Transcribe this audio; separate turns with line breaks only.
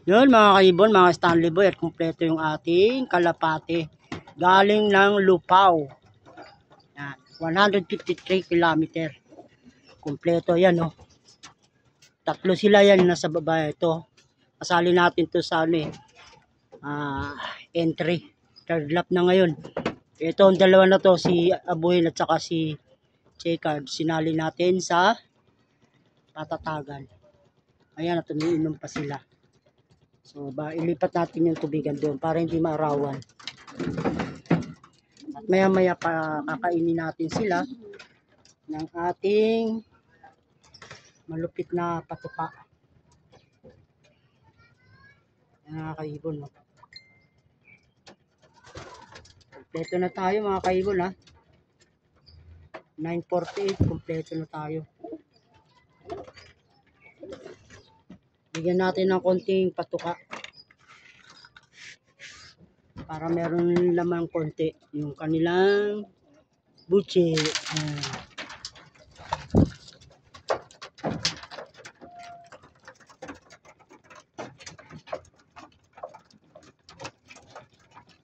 Yun mga kaibon, mga Stanley Boy, at kumpleto yung ating kalapate. Galing ng Lupaw. Yan, 153 kilometer. Kumpleto yan, oh. Tatlo sila yan nasa baba. Ito, kasali natin to sa entry. Third lap na ngayon. Ito ang dalawa na to, si Abuhin at saka si Checard. Sinali natin sa patatagan. Ayan, at umiinom pa sila. So, ilipat natin yung tubigan doon para hindi maarawan. At maya-maya pa kakainin natin sila ng ating malupit na patuka. Yan mga kaibon. No? Kompleto na tayo mga kaibon ha. 9:48, kompleto na tayo. Bigyan natin ng konting patuka. Para meron lamang konti yung kanilang butche.